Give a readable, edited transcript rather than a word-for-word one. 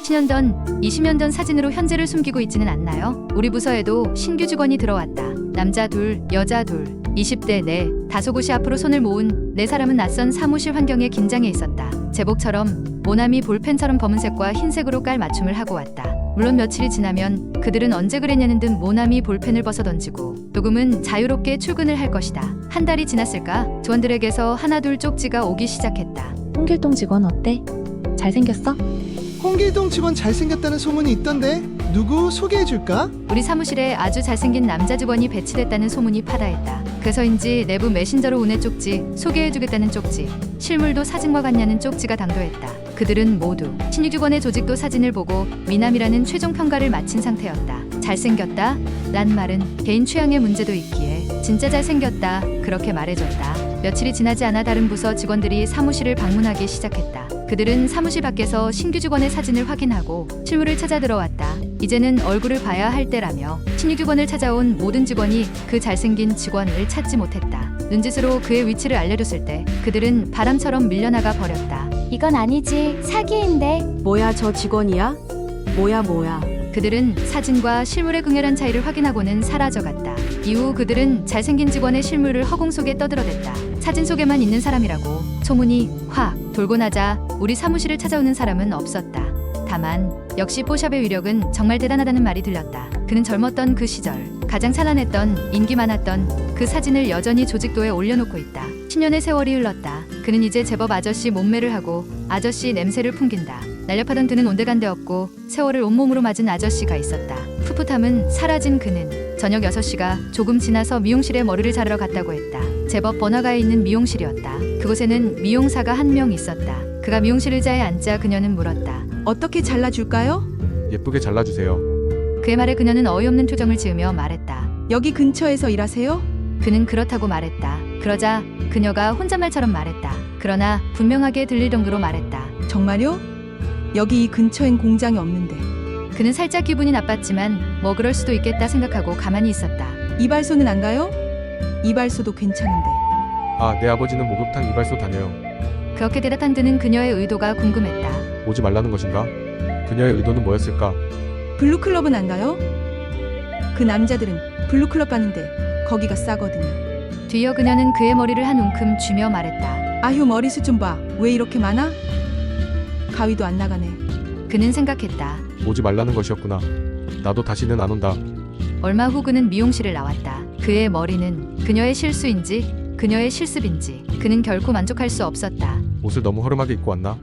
10년 전, 20년 전 사진으로 현재를 숨기고 있지는 않나요? 우리 부서에도 신규 직원이 들어왔다. 남자 둘, 여자 둘, 20대 네, 다소곳이 앞으로 손을 모은 네 사람은 낯선 사무실 환경에 긴장해 있었다. 제복처럼 모나미 볼펜처럼 검은색과 흰색으로 깔 맞춤을 하고 왔다. 물론 며칠이 지나면 그들은 언제 그랬냐는 듯 모나미 볼펜을 벗어던지고 조금은 자유롭게 출근을 할 것이다. 한 달이 지났을까? 조원들에게서 하나둘 쪽지가 오기 시작했다. 홍길동 직원 어때? 잘생겼어? 홍길동 직원 잘생겼다는 소문이 있던데 누구 소개해줄까? 우리 사무실에 아주 잘생긴 남자 직원이 배치됐다는 소문이 파다했다. 그래서인지 내부 메신저로 오네 쪽지, 소개해주겠다는 쪽지, 실물도 사진과 같냐는 쪽지가 당도했다. 그들은 모두 신규 직원의 조직도 사진을 보고 미남이라는 최종 평가를 마친 상태였다. 잘생겼다? 란 말은 개인 취향의 문제도 있기에 진짜 잘생겼다 그렇게 말해줬다. 며칠이 지나지 않아 다른 부서 직원들이 사무실을 방문하기 시작했다. 그들은 사무실 밖에서 신규 직원의 사진을 확인하고 실물을 찾아 들어왔다. 이제는 얼굴을 봐야 할 때라며 신규 직원을 찾아온 모든 직원이 그 잘생긴 직원을 찾지 못했다. 눈짓으로 그의 위치를 알려줬을 때 그들은 바람처럼 밀려나가 버렸다. 이건 아니지. 사기인데. 뭐야 저 직원이야? 뭐야. 그들은 사진과 실물의 극렬한 차이를 확인하고는 사라져갔다. 이후 그들은 잘생긴 직원의 실물을 허공 속에 떠들어댔다. 사진 속에만 있는 사람이라고 소문이 확 돌고 나자 우리 사무실을 찾아오는 사람은 없었다. 다만 역시 뽀샵의 위력은 정말 대단하다는 말이 들렸다. 그는 젊었던 그 시절 가장 찬란했던 인기 많았던 그 사진을 여전히 조직도에 올려놓고 있다. 10년의 세월이 흘렀다. 그는 이제 제법 아저씨 몸매를 하고 아저씨 냄새를 풍긴다. 날렵하던 그는 온데간데 없고 세월을 온몸으로 맞은 아저씨가 있었다. 풋풋함은 사라진 그는 저녁 6시가 조금 지나서 미용실에 머리를 자르러 갔다고 했다. 제법 번화가에 있는 미용실이었다. 그곳에는 미용사가 한 명 있었다. 그가 미용실 의자에 앉자 그녀는 물었다. 어떻게 잘라줄까요? 예쁘게 잘라주세요. 그의 말에 그녀는 어이없는 표정을 지으며 말했다. 여기 근처에서 일하세요? 그는 그렇다고 말했다. 그러자 그녀가 혼잣말처럼 말했다. 그러나 분명하게 들릴 정도로 말했다. 정말요? 여기 이 근처엔 공장이 없는데. 그는 살짝 기분이 나빴지만 뭐 그럴 수도 있겠다 생각하고 가만히 있었다. 이발소는 안 가요? 이발소도 괜찮은데. 아, 내 아버지는 목욕탕 이발소 다녀요. 그렇게 대답한 그는 그녀의 의도가 궁금했다. 오지 말라는 것인가? 그녀의 의도는 뭐였을까? 블루클럽은 안 가요? 그 남자들은 블루클럽 가는데 거기가 싸거든요. 뒤이어 그녀는 그의 머리를 한 움큼 쥐며 말했다. 아휴 머리숱 좀 봐. 왜 이렇게 많아? 가위도 안 나가네. 그는 생각했다. 오지 말라는 것이었구나. 나도 다시는 안 온다. 얼마 후 그는 미용실을 나왔다. 그의 머리는 그녀의 실수인지 그녀의 실습인지 그는 결코 만족할 수 없었다. 옷을 너무 허름하게 입고 왔나?